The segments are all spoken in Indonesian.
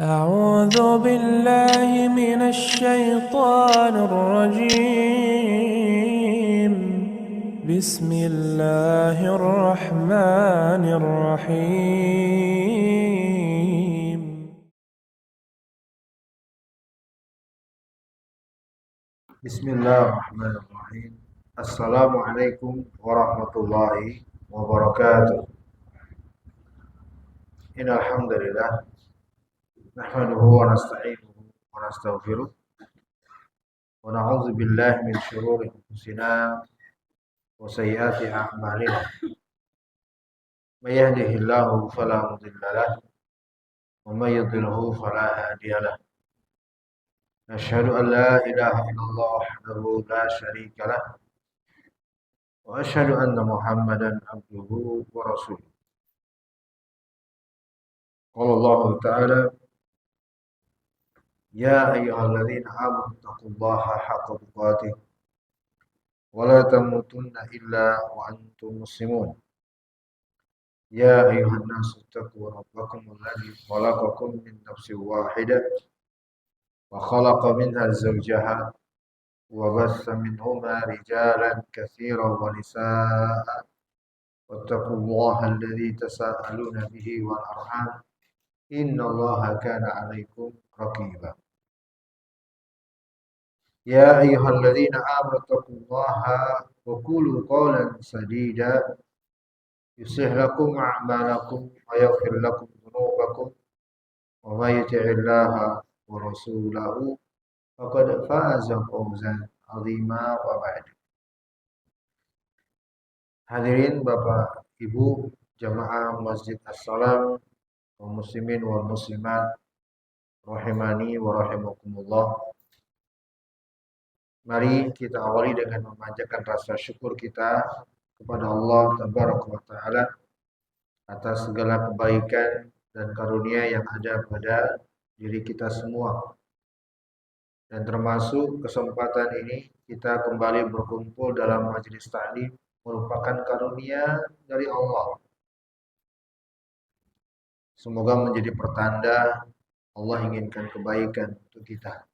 أعوذ بالله من الشيطان الرجيم. بسم الله الرحمن الرحيم. Bismillahirrahmanirrahim. Assalamualaikum warahmatullahi wabarakatuh. Innal hamdalillah nahmaduhu wa nasta'inuhu wa nastaghfiruh wa na'udzu billahi min shururi anfusina wa sayyiati a'malina. May yahdihillahu fala mudilla lahu wa may yudlilhu fala hadiya lahu. Nashhadu an la ilaha illallah wahdahu la syarika lahu wa asyhadu anna Muhammadan abduhu wa rasuluh. Qala Allah Ta'ala يا أيها الذين آمنوا اتقوا الله حق تقاته ولا تموتن إلا وأنتم مسلمون يا أيها الناس اتقوا ربكم الذي خلقكم من نفس واحدة وخلق منها زوجها وبث منهما رجالا كثيرا ونساء واتقوا الله الذي تساءلون به والأرحام إن الله كان عليكم رقيبا يا أيها الذين آمنوا اتقوا الله وقولوا قولا سديدا يصلح لكم أعمالكم ويغفر لكم ذنوبكم ومن يطع الله ورسوله فقد فاز فوزا عظيما وبعد. Hadirin Bapak Ibu jamaah Masjid As-Salam, kaum muslimin wal muslimat rahimani wa rahimakumullah. Mari kita awali dengan memanjatkan rasa syukur kita kepada Allah Tabaraka wa Ta'ala atas segala kebaikan dan karunia yang ada pada diri kita semua. Dan termasuk kesempatan ini kita kembali berkumpul dalam majelis ta'lim merupakan karunia dari Allah. Semoga menjadi pertanda Allah inginkan kebaikan untuk kita.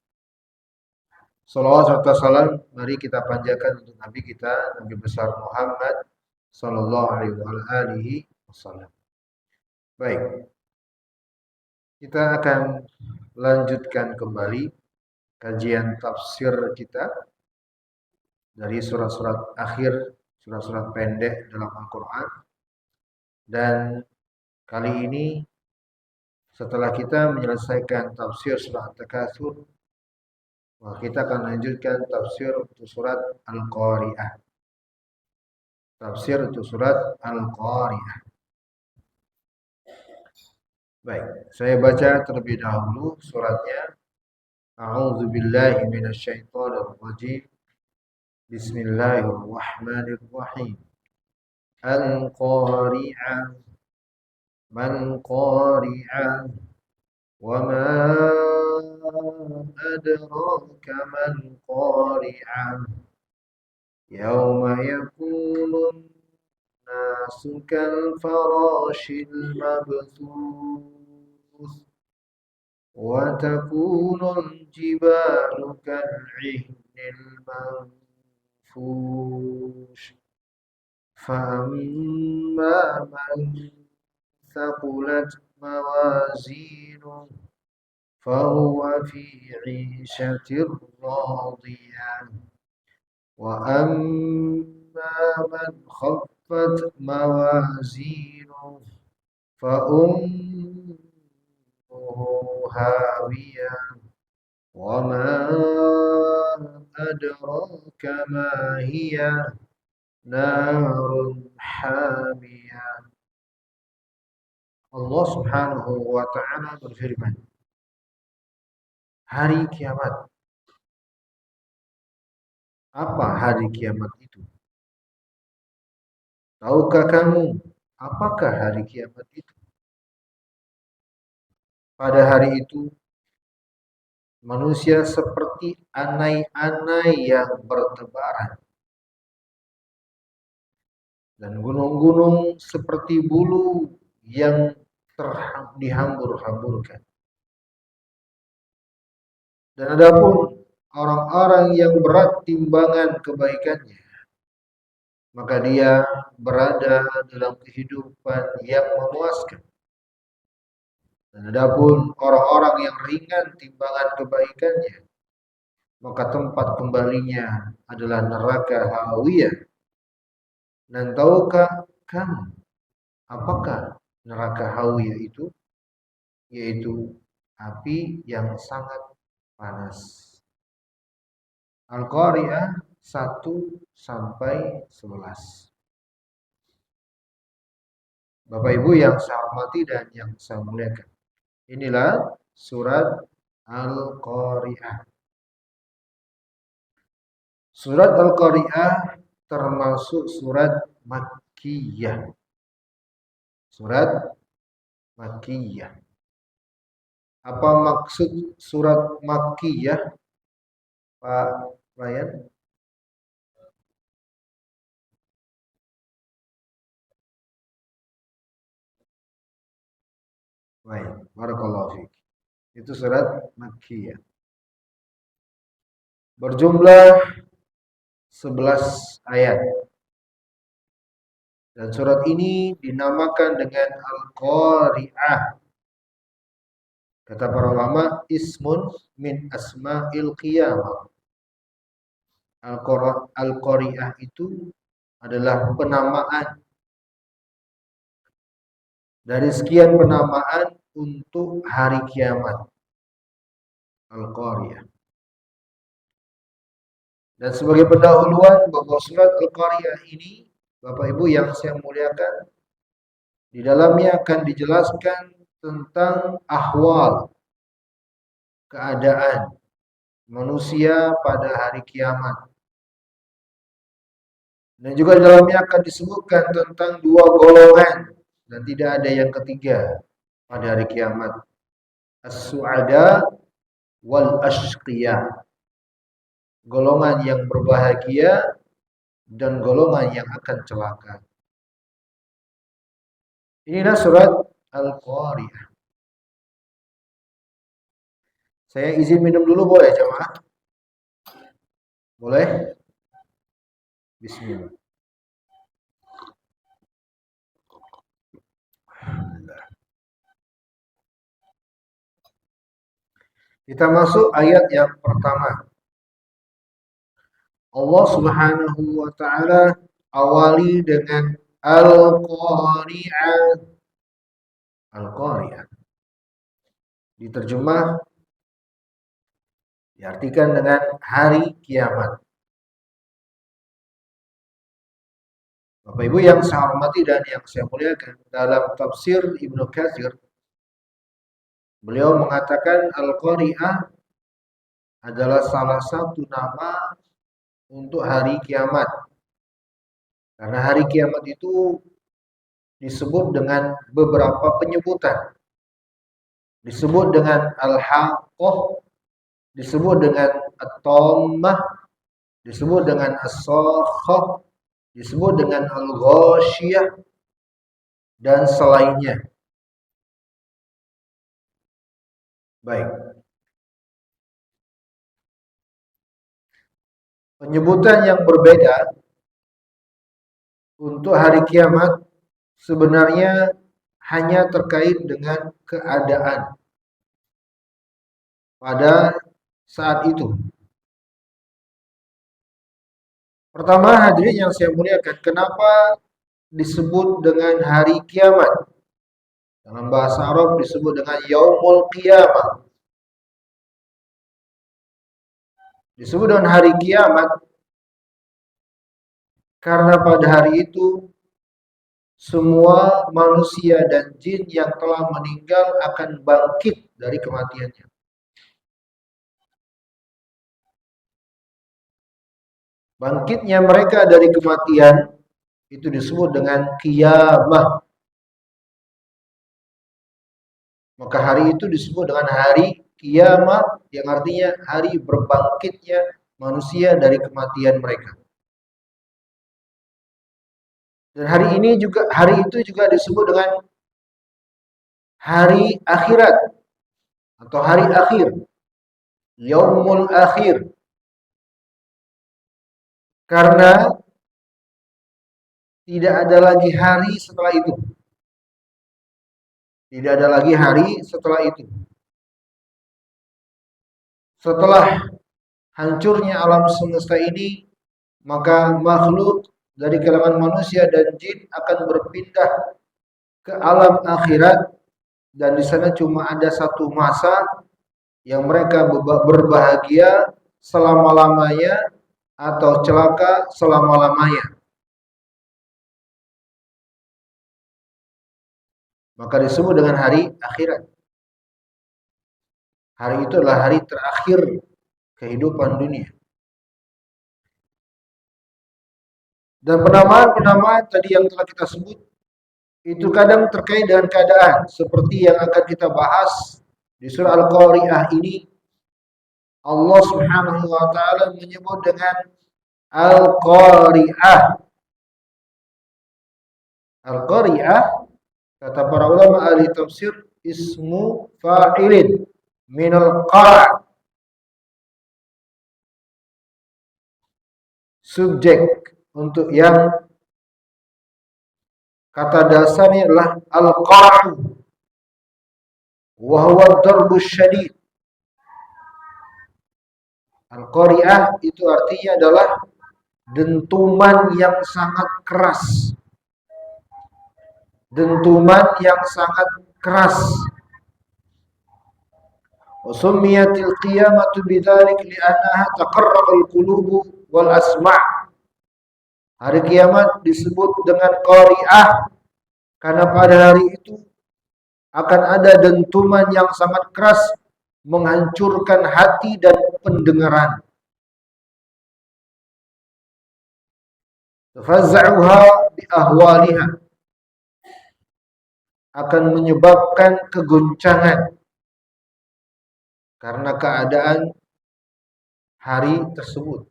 Salawat serta salam mari kita panjatkan untuk Nabi kita, Nabi besar Muhammad sallallahu alaihi wasallam. Baik. Kita akan lanjutkan kembali kajian tafsir kita dari surat-surat akhir, surat-surat pendek dalam Al-Quran. Dan kali ini setelah kita menyelesaikan tafsir surat At-Takatsur, kita akan lanjutkan tafsir untuk surat Al-Qari'ah. Tafsir untuk surat Al-Qari'ah. Baik, saya baca terlebih dahulu suratnya. A'udzu billahi minasyaitonir rajim. Bismillahirrahmanirrahim. Al-Qari'ah. Man qari'ah. Wa ma adraka man qari'ah. Yawma yakunun nasu kal farashil mabthuth. Wa takunul jibalu kal'ihnil manfush. Fa'amma man thaqulat mawazinuh fahuwa fi 'ishatir radiyah. Wa amma man khaffat mawazinuh fa هاوية وما أدراك ما هي نار حامية. Allah Subhanahu wa Ta'ala berfirman, hari kiamat. Apa hari kiamat itu? Tahukah kamu apakah hari kiamat itu? Pada hari itu manusia seperti anai-anai yang bertebaran dan gunung-gunung seperti bulu yang dihambur-hamburkan. Dan adapun orang-orang yang berat timbangan kebaikannya, maka dia berada dalam kehidupan yang memuaskan. Dan adapun orang-orang yang ringan timbangan kebaikannya, maka tempat kembalinya adalah neraka hawiyah. Dan tahukah kamu apakah neraka hawiyah itu? Yaitu api yang sangat panas. Al-Qari'ah 1 sampai 11. Bapak Ibu yang saya hormati dan yang saya muliakan, inilah surat Al-Qari'ah. Surat Al-Qari'ah termasuk surat Makkiyah. Surat Makkiyah. Apa maksud surat Makkiyah, Pak Ryan? Baik, barakallahu fiik. Itu surat Makkiyah. Berjumlah 11 ayat. Dan surat ini dinamakan dengan Al-Qari'ah. Kata para ulama, ismun min asma'il qiyamah. Al-Qari'ah itu adalah penamaan dari sekian penamaan untuk hari kiamat. Al-Qari'ah. Dan sebagai pendahuluan bahwa surat Al-Qari'ah ini, Bapak Ibu yang saya muliakan, di dalamnya akan dijelaskan tentang ahwal, keadaan manusia pada hari kiamat. Dan juga di dalamnya akan disebutkan tentang dua golongan dan tidak ada yang ketiga pada hari kiamat. As-su'ada wal ashqiya. Golongan yang berbahagia dan golongan yang akan celaka. Inilah surat Al-Qari'ah. Saya izin minum dulu boleh jemaah? Boleh? Bismillah. Kita masuk ayat yang pertama. Allah Subhanahu wa taala awali dengan Al-Qari'ah. Al-Qari'ah. Diterjemah, diartikan dengan hari kiamat. Bapak Ibu yang saya hormati dan yang saya muliakan, dalam tafsir Ibnu Katsir, beliau mengatakan Al-Qari'ah adalah salah satu nama untuk hari kiamat. Karena hari kiamat itu disebut dengan beberapa penyebutan. Disebut dengan Al-Haqqah, disebut dengan At-Tammah, disebut dengan As-Sakhah, disebut dengan Al-Ghasyiyah, dan selainnya. Baik. Penyebutan yang berbeda untuk hari kiamat sebenarnya hanya terkait dengan keadaan pada saat itu. Pertama, hadirin yang saya muliakan, kenapa disebut dengan hari kiamat? Dalam bahasa Arab disebut dengan Yaumul Qiyamah. Disebut dengan hari kiamat karena pada hari itu semua manusia dan jin yang telah meninggal akan bangkit dari kematiannya. Bangkitnya mereka dari kematian itu disebut dengan qiyamah. Maka hari itu disebut dengan hari qiyamah, yang artinya hari berbangkitnya manusia dari kematian mereka. Dan hari itu juga disebut dengan hari akhirat atau hari akhir. yaumul akhir. Karena tidak ada lagi hari setelah itu. Tidak ada lagi hari setelah itu. Setelah hancurnya alam semesta ini, maka makhluk dari kalangan manusia dan jin akan berpindah ke alam akhirat, dan di sana cuma ada satu masa yang mereka berbahagia selama-lamanya atau celaka selama-lamanya. Maka disebut dengan hari akhirat. Hari itu adalah hari terakhir kehidupan dunia. Dan penamaan-penamaan tadi yang telah kita sebut itu kadang terkait dengan keadaan, seperti yang akan kita bahas di surah Al-Qari'ah ini. Allah Subhanahu wa taala menyebut dengan Al-Qari'ah. Al-Qari'ah, kata para ulama ahli tafsir, ismu fa'ilin minal qara'. Subjek untuk yang kata dasarnya adalah al-qara'u wa huwa darbus syadid. Al-qari'ah itu artinya adalah dentuman yang sangat keras. Dentuman yang sangat keras. Wa summiyatil qiyamatu bidzalik li'annaha taqarrabul qulubu wal asma'. Hari kiamat disebut dengan qari'ah karena pada hari itu akan ada dentuman yang sangat keras menghancurkan hati dan pendengaran. Fazza'uha bi ahwaliha, akan menyebabkan kegoncangan karena keadaan hari tersebut.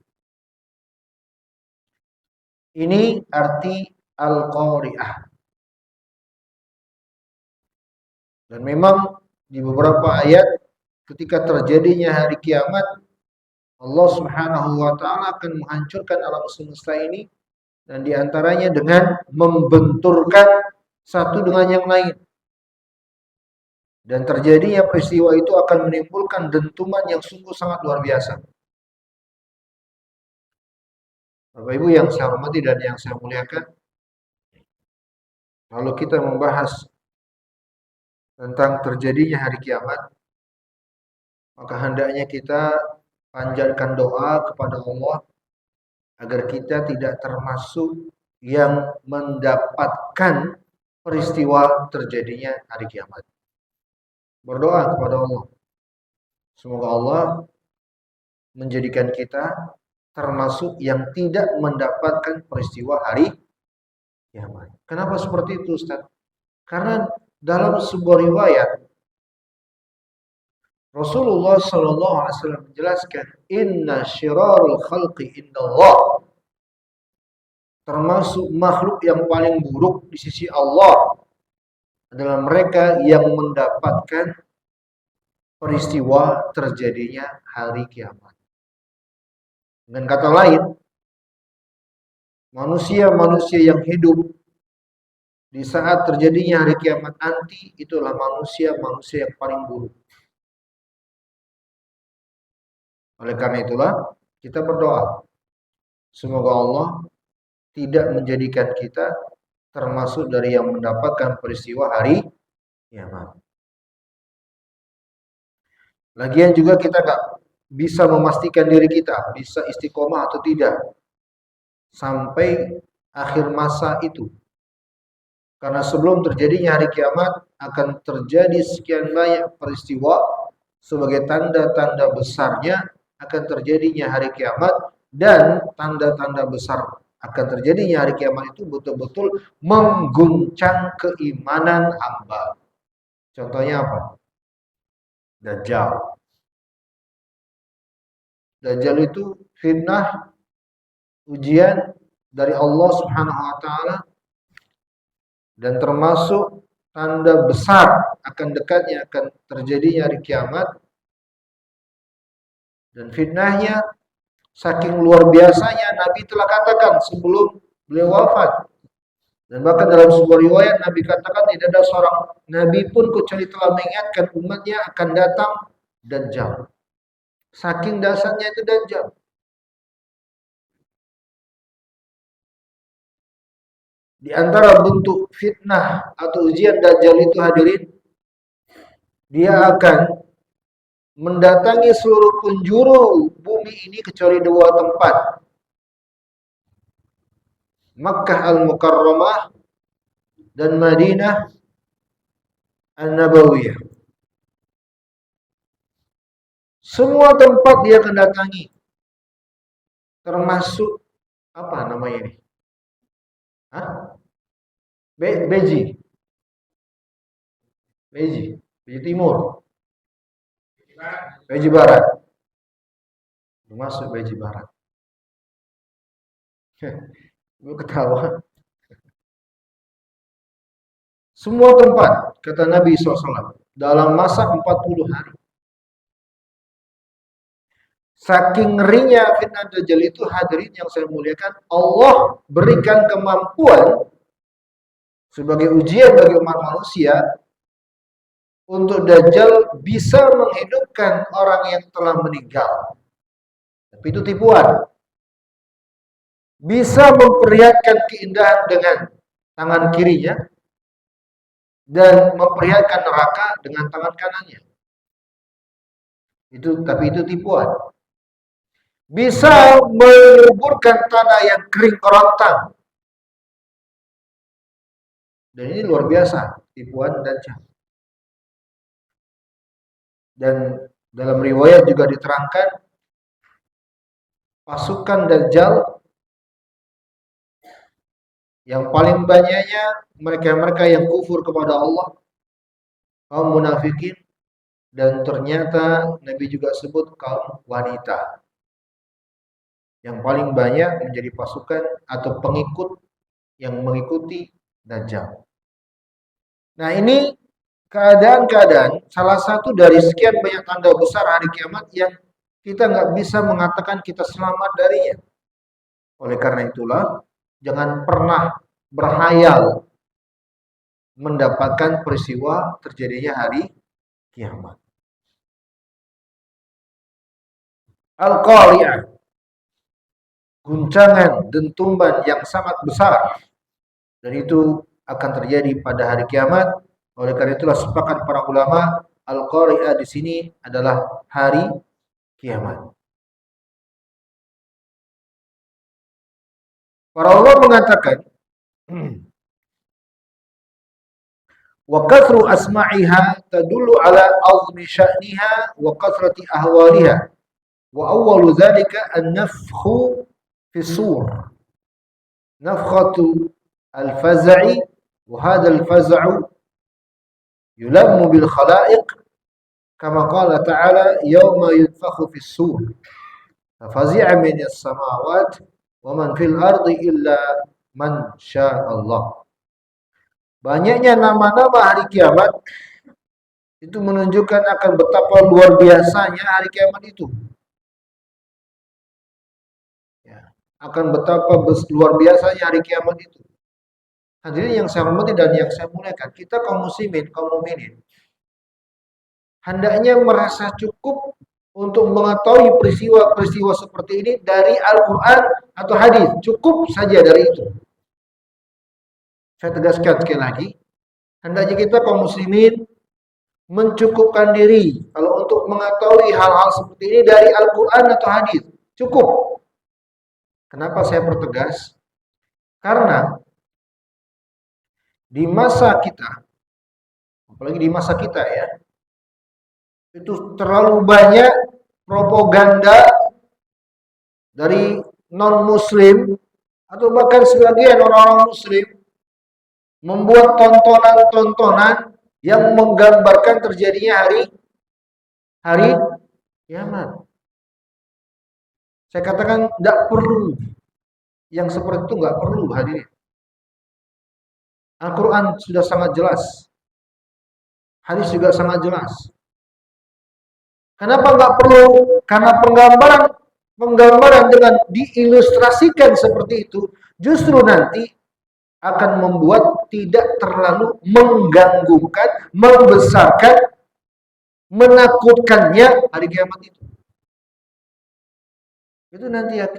Ini arti al-qari'ah. Dan memang di beberapa ayat ketika terjadinya hari kiamat, Allah Subhanahu wa taala akan menghancurkan alam semesta ini, dan diantaranya dengan membenturkan satu dengan yang lain. Dan terjadinya peristiwa itu akan menimbulkan dentuman yang sungguh sangat luar biasa. Bapak Ibu yang saya hormati dan yang saya muliakan, kalau kita membahas tentang terjadinya hari kiamat, maka hendaknya kita panjatkan doa kepada Allah agar kita tidak termasuk yang mendapatkan peristiwa terjadinya hari kiamat. Berdoa kepada Allah, semoga Allah menjadikan kita termasuk yang tidak mendapatkan peristiwa hari kiamat. Kenapa seperti itu, Ustaz? Karena dalam sebuah riwayat Rasulullah sallallahu alaihi wasallam menjelaskan, inna syirarul khalqi indallah, termasuk makhluk yang paling buruk di sisi Allah adalah mereka yang mendapatkan peristiwa terjadinya hari kiamat. Dengan kata lain, manusia-manusia yang hidup di saat terjadinya hari kiamat nanti itulah manusia-manusia yang paling buruk. Oleh karena itulah kita berdoa, semoga Allah tidak menjadikan kita termasuk dari yang mendapatkan peristiwa hari kiamat. Lagian juga kita gak bisa memastikan diri kita bisa istiqomah atau tidak sampai akhir masa itu. Karena sebelum terjadinya hari kiamat akan terjadi sekian banyak peristiwa sebagai tanda-tanda besarnya akan terjadinya hari kiamat, dan tanda-tanda besar akan terjadinya hari kiamat itu betul-betul mengguncang keimanan hamba. Contohnya apa? Dajjal. Dajjal itu fitnah, ujian dari Allah Subhanahu wa taala, dan termasuk tanda besar akan dekatnya akan terjadinya hari kiamat Dan fitnahnya saking luar biasanya, Nabi telah katakan sebelum beliau wafat. Dan bahkan dalam sebuah riwayat Nabi katakan tidak ada seorang Nabi pun kecuali telah mengingatkan umatnya akan datang Dajjal. Saking dasarnya itu Dajjal. Di antara bentuk fitnah atau ujian Dajjal itu hadirin, dia akan mendatangi seluruh penjuru bumi ini kecuali dua tempat. Makkah Al-Mukarramah dan Madinah An-Nabawiyah. Semua tempat dia akan datangi. Termasuk apa namanya ini? Beji. Beji Timur. Beji Barat. Termasuk Beji Barat. Gue ketawa. Semua tempat, kata Nabi SAW, dalam masa 40 hari. Saking ngerinya fitnah Dajjal itu, hadirin yang saya muliakan, Allah berikan kemampuan sebagai ujian bagi umat manusia untuk Dajjal bisa menghidupkan orang yang telah meninggal. Tapi itu tipuan. Bisa memperlihatkan keindahan dengan tangan kirinya dan memperlihatkan neraka dengan tangan kanannya. Tapi itu tipuan. Bisa menyuburkan tanah yang kering kerontang. Dan ini luar biasa, tipuan Dajjal. Dan dalam riwayat juga diterangkan pasukan Dajjal yang paling banyaknya mereka-mereka yang kufur kepada Allah, kaum munafikin, dan ternyata Nabi juga sebut kaum wanita. Yang paling banyak menjadi pasukan atau pengikut yang mengikuti Dajjal. Nah, ini keadaan-keadaan salah satu dari sekian banyak tanda besar hari kiamat yang kita nggak bisa mengatakan kita selamat darinya. Oleh karena itulah, jangan pernah berhayal mendapatkan peristiwa terjadinya hari kiamat. Al-Qari'ah, guncangan, dentuman yang sangat besar, dan itu akan terjadi pada hari kiamat. Oleh karena itulah sepakat para ulama, Al-Qari'ah di sini adalah hari kiamat. Para ulama mengatakan, wa kathru asma'iha tadullu ala azmi sya'niha wa kathrati ahwaliha, wa awwalu dhalika an-nafkhu fi sur, nafkhatu al-faz'i, wa hadha al-faz'u yulammu bil khalaiq kama qala ta'ala yawma yunfakhu fi sur fafazi'a min as-samawati wa man fil ardi illa man syaa Allah. Banyaknya nama-nama hari kiamat itu menunjukkan akan betapa luar biasanya hari kiamat itu. Ya, akan betapa luar biasanya hari kiamat itu. Hadirin yang saya hormati dan yang saya muliakan, kita kaum muslimin, kaum mukminin, hendaknya merasa cukup untuk mengetahui peristiwa-peristiwa seperti ini dari Al-Quran atau hadis. Cukup saja dari itu. Saya tegaskan sekali lagi, hendaknya kita kaum muslimin mencukupkan diri kalau untuk mengetahui hal-hal seperti ini dari Al-Quran atau hadis. Cukup. Kenapa saya pertegas? Karena di masa kita, apalagi di masa kita ya, itu terlalu banyak propaganda dari non-muslim atau bahkan sebagian orang-orang muslim membuat tontonan-tontonan yang menggambarkan terjadinya hari kiamat. Saya katakan tidak perlu. Yang seperti itu nggak perlu hadirin. Al-Quran sudah sangat jelas. Hadis juga sangat jelas. Kenapa nggak perlu? Karena penggambaran dengan diilustrasikan seperti itu justru nanti akan membuat tidak terlalu mengganggukan, membesarkan, menakutkannya hari kiamat itu. Itu nanti yang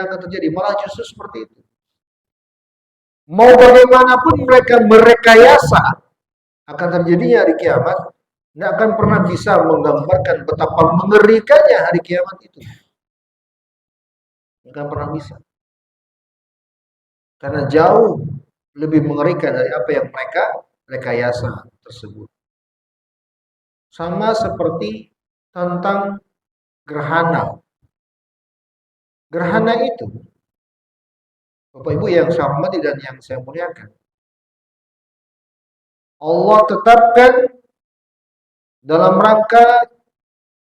akan terjadi, malah justru seperti itu. Mau bagaimanapun mereka merekayasa akan terjadinya hari kiamat, tidak akan pernah bisa menggambarkan betapa mengerikannya hari kiamat itu. Tidak akan pernah bisa. Karena jauh lebih mengerikan dari apa yang mereka rekayasa tersebut. Sama seperti tentang gerhana. Gerhana itu, Bapak Ibu yang saya hormati dan yang saya muliakan, Allah tetapkan dalam rangka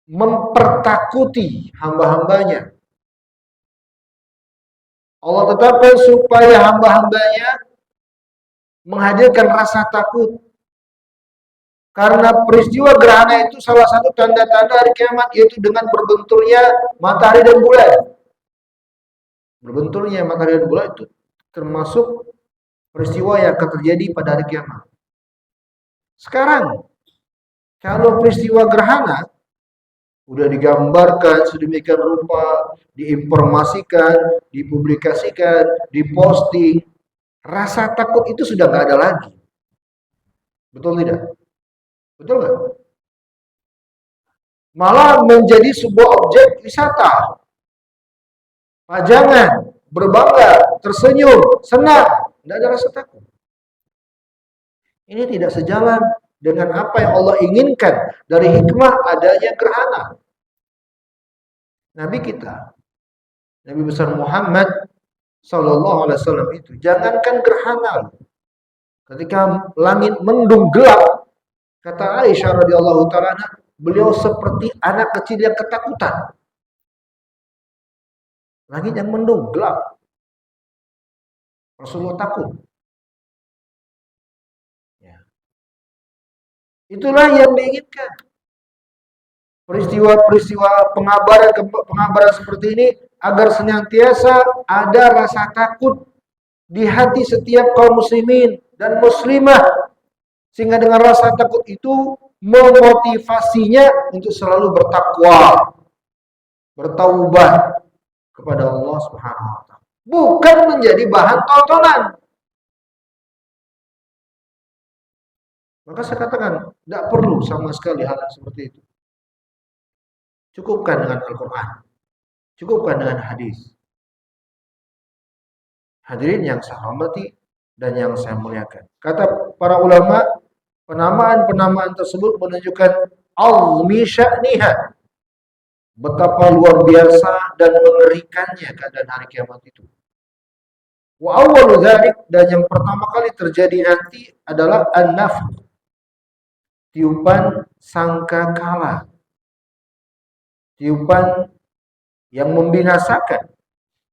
mempertakuti hamba-hambanya. Allah tetapkan supaya hamba-hambanya menghadirkan rasa takut. Karena peristiwa gerhana itu salah satu tanda-tanda hari kiamat, yaitu dengan berbenturnya matahari dan bulan. Berbenturnya matahari dan bulan itu termasuk peristiwa yang akan terjadi pada hari kiamat. Sekarang, kalau peristiwa gerhana udah digambarkan sedemikian rupa, diinformasikan, dipublikasikan, diposting, rasa takut itu sudah nggak ada lagi. Betul tidak? Betul nggak? Malah menjadi sebuah objek wisata. Pajangan, berbangga, tersenyum, senang, tidak ada rasa takut. Ini tidak sejalan dengan apa yang Allah inginkan dari hikmah adanya gerhana. Nabi kita, Nabi besar Muhammad Sallallahu Alaihi Wasallam itu, jangankan gerhana, ketika langit mendung gelap, kata Aisyah radhiyallahu taala, beliau seperti anak kecil yang ketakutan. Langit yang mendung gelap, Rasulullah takut. Ya. Itulah yang diinginkan. Peristiwa-peristiwa pengabaran seperti ini agar senantiasa ada rasa takut di hati setiap kaum muslimin dan muslimah, sehingga dengan rasa takut itu memotivasinya untuk selalu bertakwa, bertaubat kepada Allah Subhanahu wa taala, bukan menjadi bahan tontonan. Maka saya katakan, tidak perlu sama sekali hal seperti itu. Cukupkan dengan Al-Quran, cukupkan dengan hadis. Hadirin yang saya hormati dan yang saya muliakan, kata para ulama, penamaan-penamaan tersebut menunjukkan azmi sya'niha, betapa luar biasa dan mengerikannya keadaan hari kiamat itu. Wa awwalu dzalik, dan yang pertama kali terjadi nanti adalah an-nafkh, tiupan sangkakala, tiupan yang membinasakan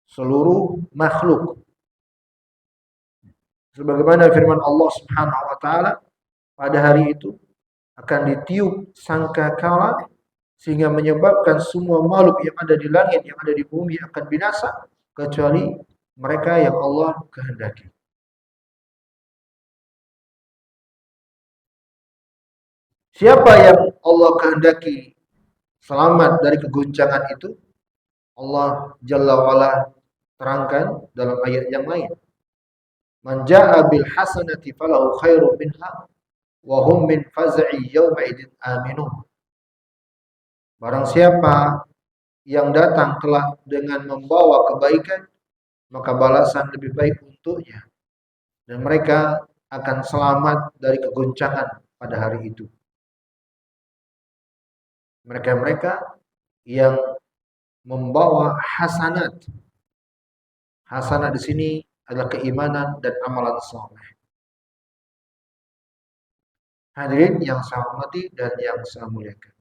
seluruh makhluk. Sebagaimana firman Allah Subhanahu wa taala, pada hari itu akan ditiup sangkakala sehingga menyebabkan semua makhluk yang ada di langit, yang ada di bumi akan binasa kecuali mereka yang Allah kehendaki. Siapa yang Allah kehendaki selamat dari keguncangan itu, Allah Jalla wa'ala terangkan dalam ayat yang lain. Man ja'a bil hasanati falahu khairum minha wa hum min faz'i yawma idin aminun. Barang siapa yang datang telah dengan membawa kebaikan, maka balasan lebih baik untuknya, dan mereka akan selamat dari kegoncangan pada hari itu. Mereka-mereka yang membawa hasanat. Hasanat di sini adalah keimanan dan amalan saleh. Hadirin yang saya hormati dan yang saya muliakan.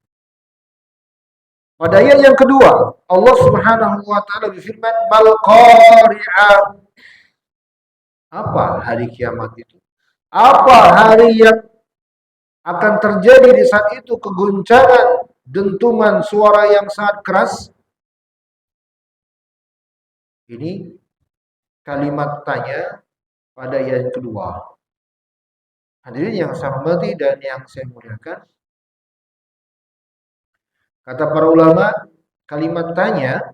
Pada ayat yang kedua, Allah Subhanahu wa taala berfirman, "Mal qari'ah." Apa hari kiamat itu? Apa hari yang akan terjadi di saat itu? Keguncangan dentuman suara yang sangat keras. Ini kalimat tanya pada yang kedua. Hadirin yang saya hormati dan yang saya muliakan, kata para ulama, kalimat tanya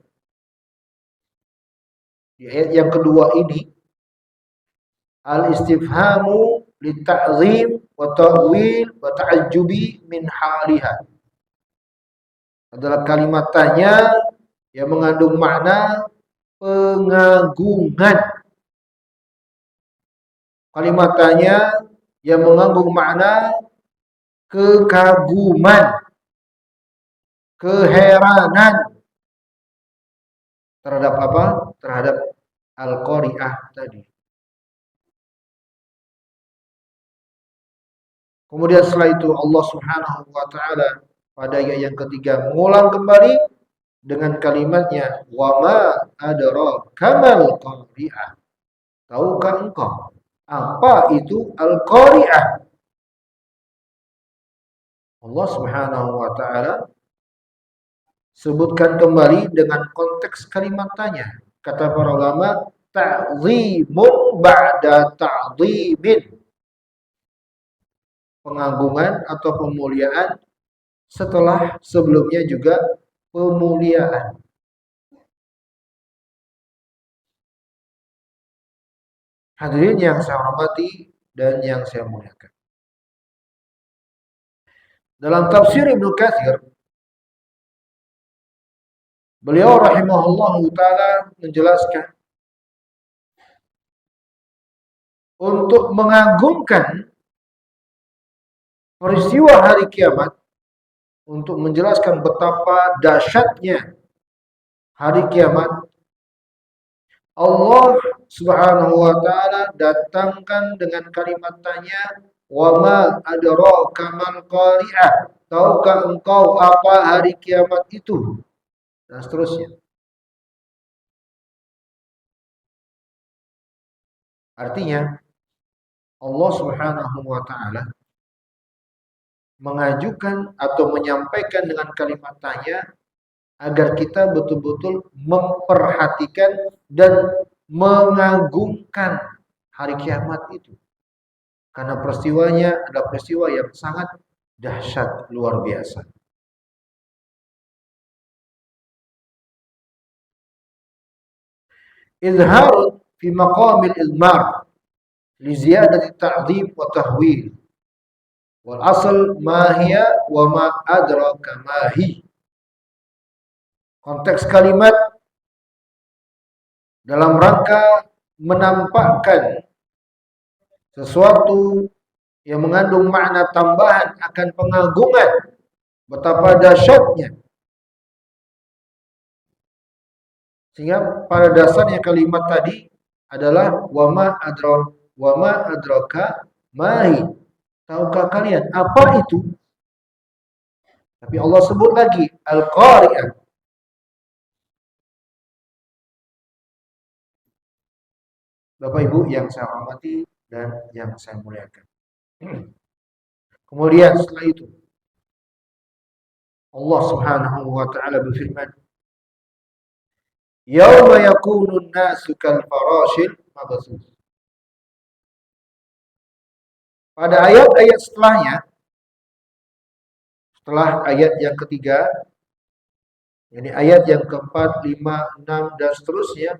di ayat yang kedua ini al-istifhamu lita'zim wa ta'wil wa ta'ajjubi min haliha. Adalah kalimat tanya yang mengandung makna pengagungan. Kalimat tanya yang mengandung makna kekaguman, keheranan terhadap apa? Terhadap al-qari'ah tadi. Kemudian setelah itu Allah Subhanahu wa taala pada ayat yang ketiga mengulang kembali dengan kalimatnya wa ma adraka mal qari'ah. Tahukah engkau apa itu al-qari'ah? Allah Subhanahu wa taala sebutkan kembali dengan konteks kalimat tanya. Kata para ulama, ta'zimun ba'da ta'zimin. Pengagungan atau pemuliaan setelah sebelumnya juga pemuliaan. Hadirin yang saya hormati dan yang saya muliakan. Dalam tafsir Ibnu Katsir, beliau rahimahullahu taala menjelaskan untuk mengagungkan peristiwa hari kiamat, untuk menjelaskan betapa dahsyatnya hari kiamat, Allah Subhanahu wa taala datangkan dengan kalimat tanya, "Wa ma adraka mal qari'ah?" Tahukah engkau apa hari kiamat itu? Dan seterusnya. Artinya Allah Subhanahu wa taala mengajukan atau menyampaikan dengan kalimat tanya agar kita betul-betul memperhatikan dan mengagungkan hari kiamat itu. Karena peristiwanya adalah peristiwa yang sangat dahsyat, luar biasa. Izharun fi maqamil izmar li ziyadati ta'zim wa tahwil. Wal asal ma hiya wa ma adraka ma hi. Konteks kalimat dalam rangka menampakkan sesuatu yang mengandung makna tambahan akan pengagungan, betapa dahsyatnya. Sehingga pada dasarnya kalimat tadi adalah wama adraka mahi. Tahukah kalian apa itu? Tapi Allah sebut lagi al-qari'ah. Bapak Ibu yang saya hormati dan yang saya muliakan. Kemudian setelah itu Allah Subhanahu wa taala berfirman, "Yauma yakunun nasu kal farashil mabthus." Pada ayat-ayat setelahnya, setelah ayat yang ketiga, ini ayat yang keempat, 5, 6 dan seterusnya,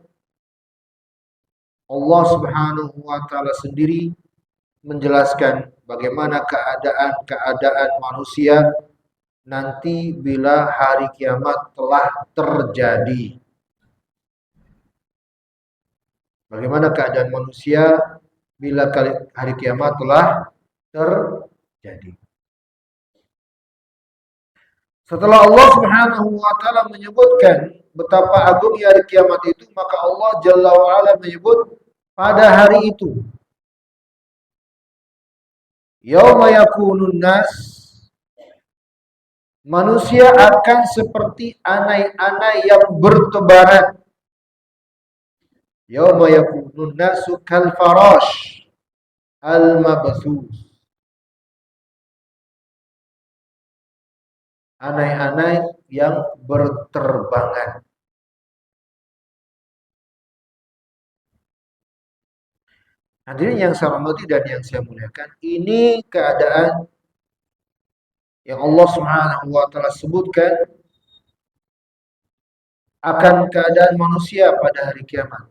Allah Subhanahu wa taala sendiri menjelaskan bagaimana keadaan manusia nanti bila hari kiamat telah terjadi. Bagaimana keadaan manusia bila hari kiamat telah terjadi. Setelah Allah Subhanahu wa taala menyebutkan betapa agungnya hari kiamat itu, maka Allah Jalla wa ala menyebut pada hari itu, yauma yakunun nas, manusia akan seperti anai-anai yang bertebaran. Yauma yakunun nasu kal farash al mabthus. anai-anai yang berterbangan. Hadirin yang saya hormati dan yang saya muliakan, ini keadaan yang Allah Subhanahu wa taala sebutkan akan keadaan manusia pada hari kiamat.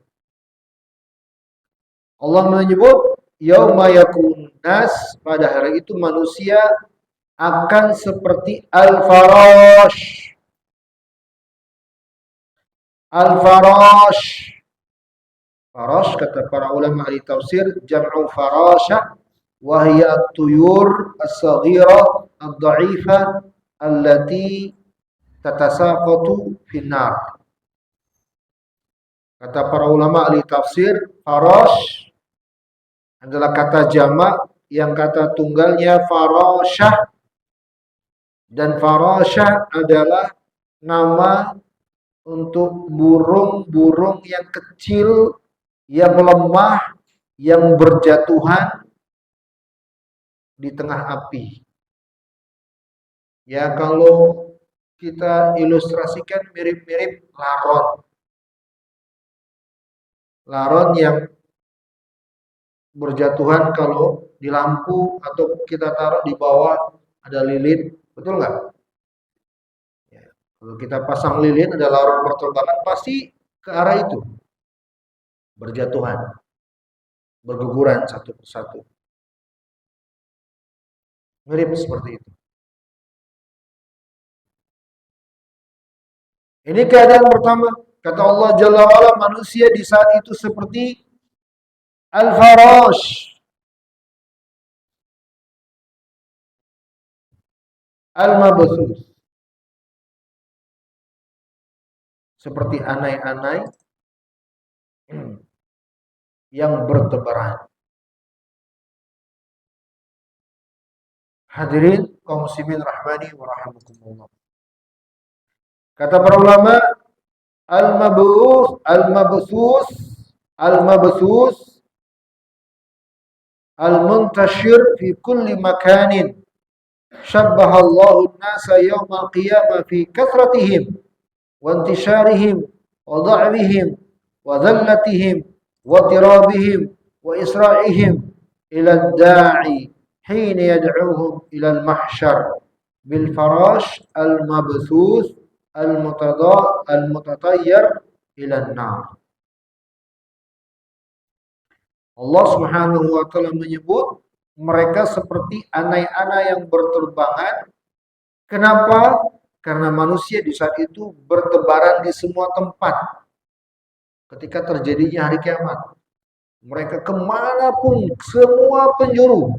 Allah menyebut yauma yakunun nas, pada hari itu manusia akan seperti al-farash. Al-farash. Farash kata para ulama ahli tafsir jam'u farashah wa hiya at-tuyur as-saghira ad-dha'ifah allati tatasaqatu finnar. Kata para ulama ahli tafsir, farash adalah kata jamak yang kata tunggalnya farashah, dan farashah adalah nama untuk burung-burung yang kecil, yang lemah, yang berjatuhan di tengah api. Ya, kalau kita ilustrasikan mirip-mirip laron. Laron yang berjatuhan kalau di lampu atau kita taruh di bawah ada lilin, betul nggak? Ya, kalau kita pasang lilin ada laron berterbangan, pasti ke arah itu, berjatuhan, berguguran satu persatu. Mirip seperti itu. Ini keadaan pertama. Kata Allah Jalla wa'ala, manusia di saat itu seperti al-farash. Al-mabthus. Seperti anai-anai yang bertebaran. Hadirin kaum muslimin rahmani wa rahimakumullah. Kata para ulama, al-mabthus al-muntashir fi kulli makanin. Syabbaha Allahu an-nasa yawmal qiyamah fi kathratihim wa intisharihim wa dha'fihim wa dhallatihim wa tirabihim wa isra'ihim ila ad-da'i hina yad'uhum ila al-mahsyar bil farash al-mabthus al-mutatayyir ila an-nar. Allah Subhanahu wa taala menyebut mereka seperti anai-anai yang berterbangan. Kenapa? Karena manusia di saat itu bertebaran di semua tempat. Ketika terjadinya hari kiamat, mereka kemanapun, semua penjuru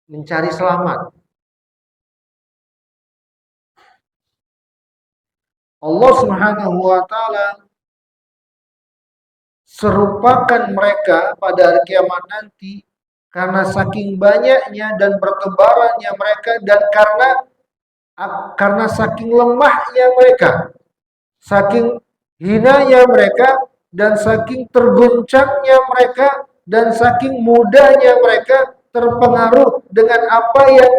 mencari selamat. Allah Subhanahu wa taala serupakan mereka pada hari kiamat nanti karena saking banyaknya dan bertebarannya mereka, dan karena saking lemahnya mereka, saking hinanya mereka, dan saking terguncangnya mereka, dan saking mudahnya mereka terpengaruh dengan apa yang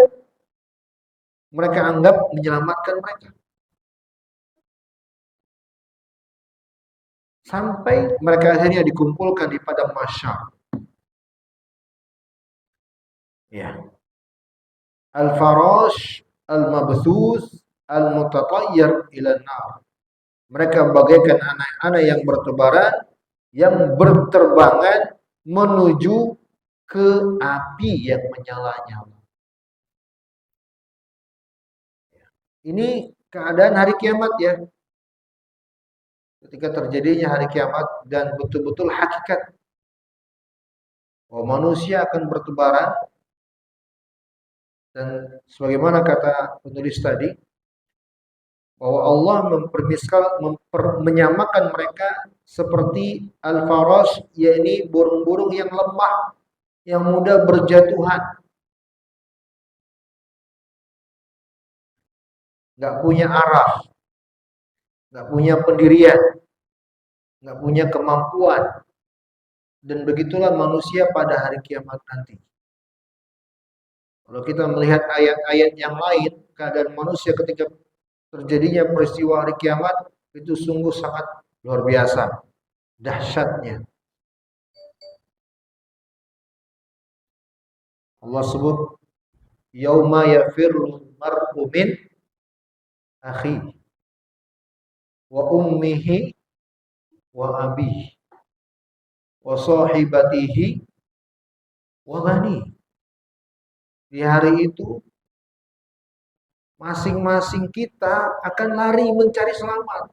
mereka anggap menyelamatkan mereka. Sampai mereka akhirnya dikumpulkan di padang mahsyar. Ya. Al-farash, al-mabthus, al-mutatayyir ila nar. Mereka bagaikan anak-anak yang bertebaran, yang berterbangan menuju ke api yang menyala-nyala. Ini keadaan hari kiamat ya. Ketika terjadinya hari kiamat dan betul-betul hakikat bahwa manusia akan bertebaran, dan sebagaimana kata penulis tadi bahwa Allah menyamakan mereka seperti al-farash, yakni burung-burung yang lemah, yang mudah berjatuhan, nggak punya arah, nggak punya pendirian, nggak punya kemampuan. Dan begitulah manusia pada hari kiamat nanti. Kalau kita melihat ayat-ayat yang lain, keadaan manusia ketika terjadinya peristiwa hari kiamat itu sungguh sangat luar biasa dahsyatnya. Allah sebut yauma yafirru mar'u min akhi wa ummihi wa abihi wa sahibatihi wa bani. Di hari itu masing-masing kita akan lari mencari selamat.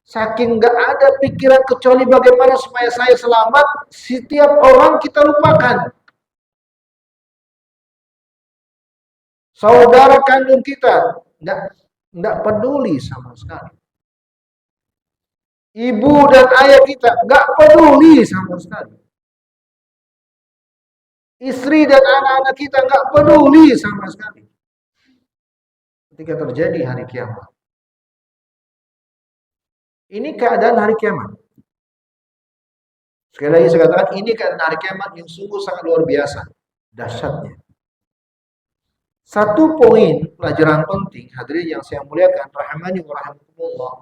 Saking gak ada pikiran kecuali bagaimana supaya saya selamat, setiap orang kita lupakan. Saudara kandung kita nggak peduli sama sekali. Ibu dan ayah kita nggak peduli sama sekali. Istri dan anak-anak kita nggak peduli sama sekali. Ketika terjadi hari kiamat. Ini keadaan hari kiamat. Sekali lagi saya katakan, ini keadaan hari kiamat yang sungguh sangat luar biasa. Dahsyatnya. Satu poin pelajaran penting, hadirin yang saya muliakan, rahimani wa rahimakumullah.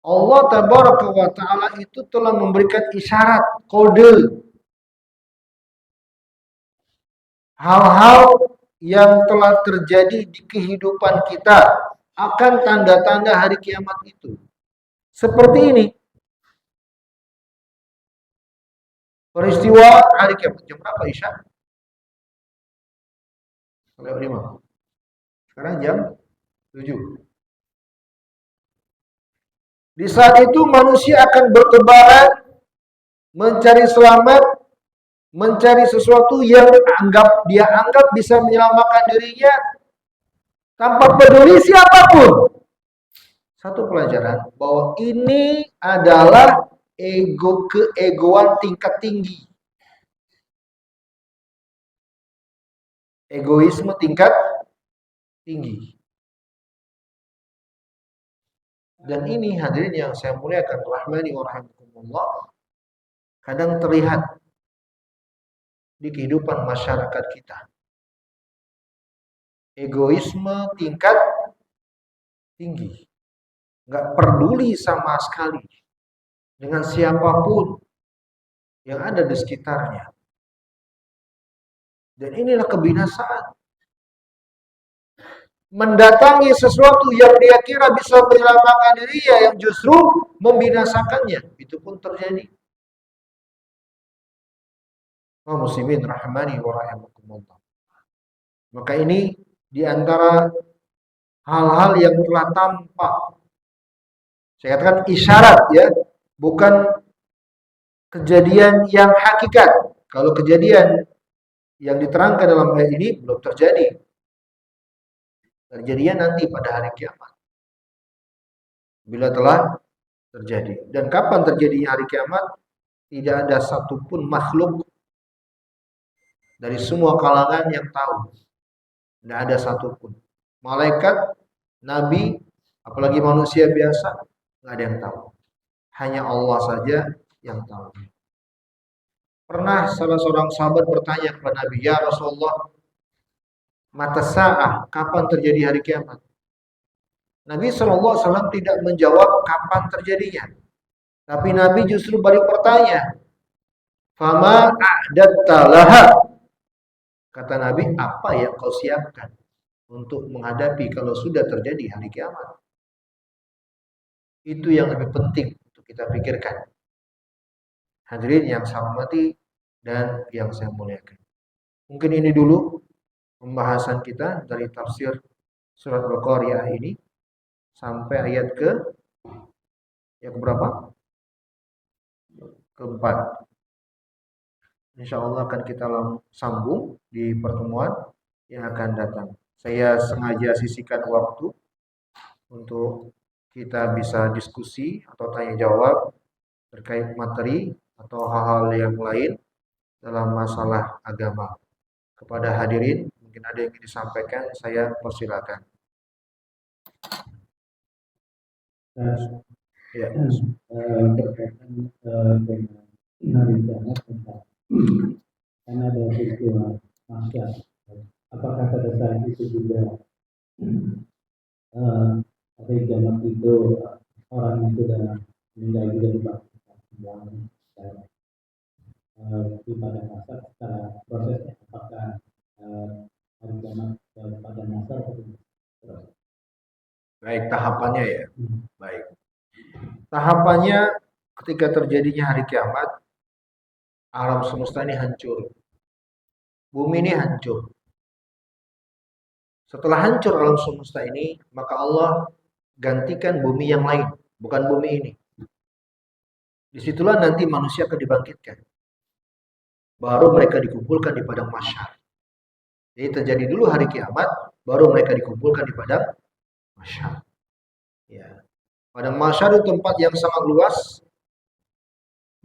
Allah tabaraka wa ta'ala itu telah memberikan isyarat, kode. Hal-hal yang telah terjadi di kehidupan kita akan tanda-tanda hari kiamat itu. Seperti ini. Peristiwa hari kiamat. Jam berapa Isya? Lewat 5. Sekarang jam 7. Di saat itu manusia akan bertebaran mencari selamat, mencari sesuatu yang dia anggap bisa menyelamatkan dirinya tanpa peduli siapapun. Satu pelajaran bahwa ini adalah keegoan tingkat tinggi. Egoisme tingkat tinggi. Dan ini hadirin yang saya muliakan rahmani wa rahimakumullah, kadang terlihat di kehidupan masyarakat kita. Egoisme tingkat tinggi. Nggak peduli sama sekali dengan siapapun yang ada di sekitarnya. Dan inilah kebinasaan. Mendatangi sesuatu yang dia kira bisa menyelamatkan dirinya yang justru membinasakannya. Itu pun terjadi. Muslimin rahmani wa rahimakumullah. Maka ini di antara hal-hal yang telah tampak. Saya katakan isyarat ya, bukan kejadian yang hakikat. Kalau kejadian yang diterangkan dalam ayat ini belum terjadi. Terjadinya nanti pada hari kiamat. Bila telah terjadi. Dan kapan terjadinya hari kiamat? Tidak ada satupun makhluk dari semua kalangan yang tahu. Tidak ada satupun. Malaikat, nabi, apalagi manusia biasa, tidak ada yang tahu. Hanya Allah saja yang tahu. Pernah salah seorang sahabat bertanya kepada Nabi, "Ya Rasulullah, mata sa'ah, kapan terjadi hari kiamat?" Nabi SAW tidak menjawab kapan terjadinya. Tapi Nabi justru balik bertanya, "Fama a'datta laha?" Kata Nabi, apa yang kau siapkan untuk menghadapi kalau sudah terjadi hari kiamat? Itu yang lebih penting untuk kita pikirkan. Hadirin yang saya hormati dan yang saya muliakan. Mungkin ini dulu pembahasan kita dari tafsir surat Al-Qari'ah ini sampai ayat yang berapa? Keempat. Insya Allah akan kita sambung di pertemuan yang akan datang. Saya sengaja sisihkan waktu untuk kita bisa diskusi atau tanya jawab terkait materi atau hal-hal yang lain dalam masalah agama. Kepada hadirin, mungkin ada yang ingin disampaikan, saya persilakan. Ya. Berkaitan dengan hari kiamat tentang karena ada peristiwa mahsyar. Apakah pada saat itu juga hari kiamat itu orang itu sudah meninggal juga dibangkitkan semuanya di pada masa secara prosesnya apakah hari kiamat pada masa atau proses. Baik, tahapannya ya. Baik. Tahapannya ketika terjadinya hari kiamat, alam semesta ini hancur. Bumi ini hancur. Setelah hancur alam semesta ini, maka Allah gantikan bumi yang lain, bukan bumi ini. Disitulah nanti manusia akan dibangkitkan. Baru mereka dikumpulkan di padang mahsyar. Jadi terjadi dulu hari kiamat, baru mereka dikumpulkan di padang mahsyar. Ya. Padang mahsyar itu tempat yang sangat luas,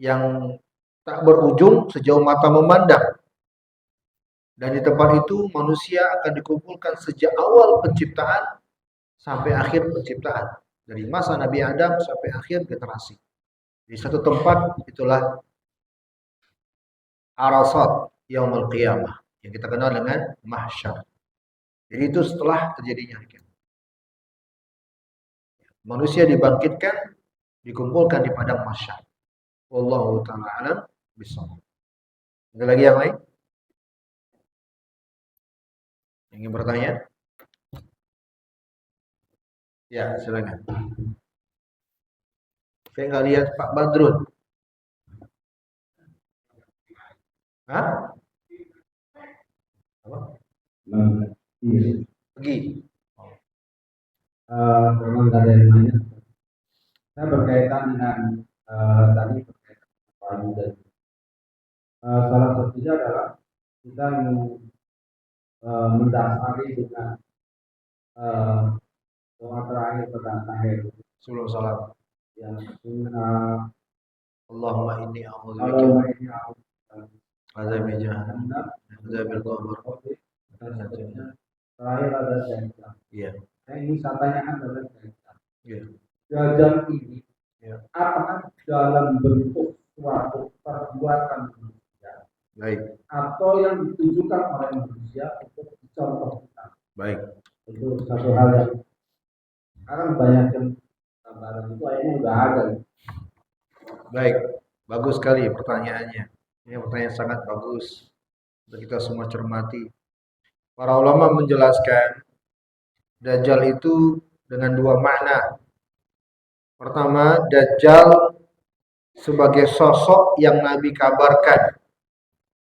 yang tak berujung sejauh mata memandang. Dan di tempat itu manusia akan dikumpulkan sejak awal penciptaan sampai akhir penciptaan. Dari masa Nabi Adam sampai akhir generasi. Di satu tempat itulah Arasat Yaumul Qiyamah yang kita kenal dengan mahsyar. Jadi itu setelah terjadinya hari kiamat. Manusia dibangkitkan, dikumpulkan di padang mahsyar. Wallahu ta'ala alam bishawab. Ada lagi yang lain? Ingin bertanya? Ya, silakan. Saya nggak lihat Pak Badrun. Hah? Apa? Pergi. Memang ada yang nanya. Saya berkaitan dengan tadi berkaitan pagi dan salah satunya adalah kita mendasari dengan doa terakhir pada akhir Sebelum salam. yang Allahumma inni kalau a'udzubika ini aku azabil jahannam, azabil qabr. terakhir ada Dajjal. Iya. Nah, ini saya tanyakan adalah Dajjal. Iya. Dajjal ini Iya. apakah dalam bentuk suatu perbuatan manusia Baik. atau yang ditujukan oleh manusia untuk dicontohkan? Baik. Itu satu hal yang sekarang banyak yang gambaran itu akhirnya udah ada. Baik. Bagus sekali pertanyaannya. Ini pertanyaan sangat bagus untuk kita semua cermati. Para ulama menjelaskan Dajjal itu dengan dua makna. Pertama, Dajjal sebagai sosok yang Nabi kabarkan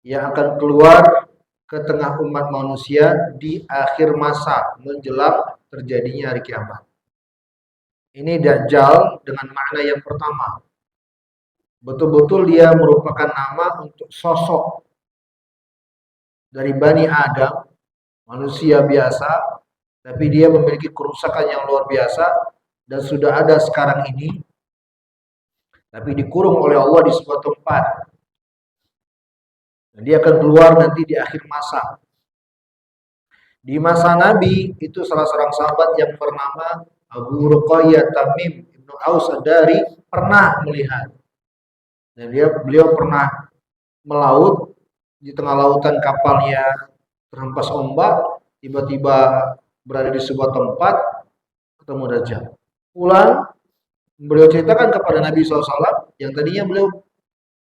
yang akan keluar ke tengah umat manusia di akhir masa menjelang terjadinya hari kiamat. Ini Dajjal dengan makna yang pertama. Betul-betul dia merupakan nama untuk sosok dari Bani Adam, manusia biasa, tapi dia memiliki kerusakan yang luar biasa dan sudah ada sekarang ini, tapi dikurung oleh Allah di sebuah tempat. Dan dia akan keluar nanti di akhir masa. Di masa Nabi itu salah seorang sahabat yang bernama Abu Ruqayyah Tamim Ibnu Aus Ad-Dari pernah melihat. Dan beliau pernah melaut di tengah lautan, kapalnya terhempas ombak, tiba-tiba berada di sebuah tempat ketemu Dajjal. Pulang, beliau ceritakan kepada Nabi SAW yang tadinya beliau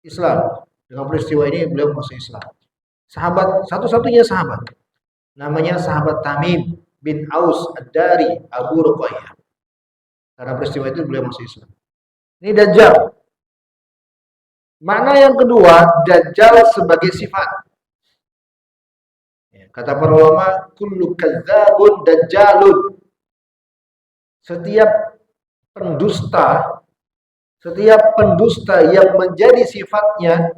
Islam. Dengan peristiwa ini beliau masuk Islam. Sahabat, satu-satunya sahabat, namanya sahabat Tamim bin Aus Ad-Dari Abu Ruqayyah. Karena peristiwa itu beliau masuk Islam. Ini Dajjal. Makna yang kedua, Dajjal sebagai sifat. Kata para ulama, kullu kadzabun dajjalun. Setiap pendusta yang menjadi sifatnya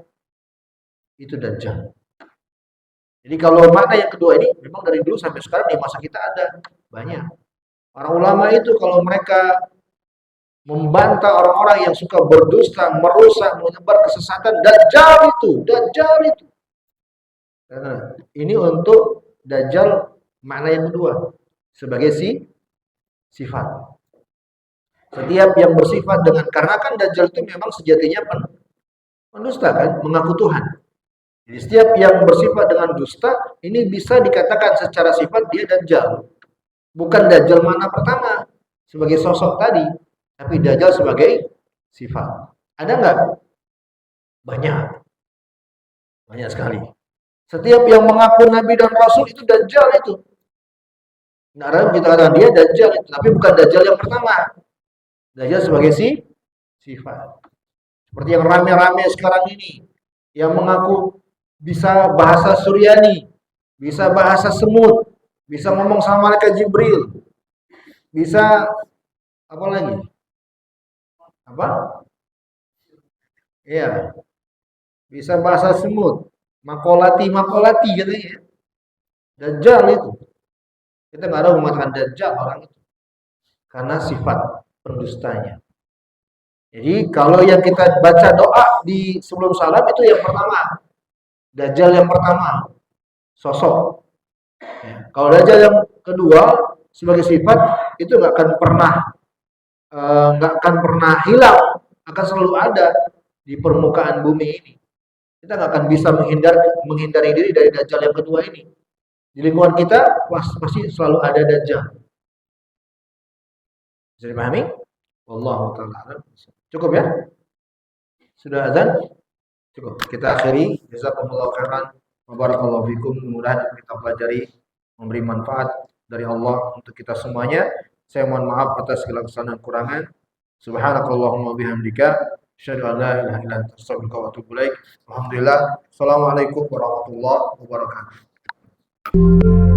itu Dajjal. Jadi kalau makna yang kedua ini memang dari dulu sampai sekarang di masa kita ada banyak. Para ulama itu kalau mereka membantah orang-orang yang suka berdusta, merusak, menyebar kesesatan, Dajjal itu. Nah, ini untuk Dajjal makna yang kedua sebagai sifat. Setiap yang bersifat dengan, karena kan Dajjal itu memang sejatinya pendusta kan, mengaku Tuhan. Jadi setiap yang bersifat dengan dusta ini bisa dikatakan secara sifat dia Dajjal. Bukan Dajjal mana pertama sebagai sosok tadi, tapi Dajjal sebagai sifat. Ada nggak? Banyak, banyak sekali. Setiap yang mengaku Nabi dan Rasul itu Dajjal itu. Nah, kita katakan dia Dajjal itu, tapi bukan Dajjal yang pertama. Dajjal sebagai sifat. Seperti yang rame-rame sekarang ini, yang mengaku bisa bahasa Suryani, bisa bahasa semut, bisa ngomong sama malaikat Jibril, bisa apa lagi? Apa? Iya, bisa bahasa semut, makolati katanya. Dajjal itu. Kita nggak ada mengatakan Dajjal orang itu karena sifat pendustanya. Jadi kalau yang kita baca doa di sebelum salam itu yang pertama, Dajjal yang pertama, sosok. Ya. Kalau Dajjal yang kedua sebagai sifat itu nggak akan pernah hilang, akan selalu ada di permukaan bumi ini. Kita nggak akan bisa menghindari diri dari Dajjal yang kedua ini. Di lingkungan kita pasti selalu ada Dajjal. Bisa dipahami? Wallahu ta'ala. Cukup ya? Sudah azan? Cukup. Kita akhiri. Jazakumullahu khairan. Wa barakallahu fikum. Mudah-mudahan kita pelajari memberi manfaat dari Allah untuk kita semuanya. Saya mohon maaf atas segala kesalahan dan kurangan. Subhanakallahumma bihamdika asyhadu an la ilaha illa anta astaghfiruka wa atubu ilaik. Alhamdulillah. Assalamualaikum warahmatullahi wabarakatuh.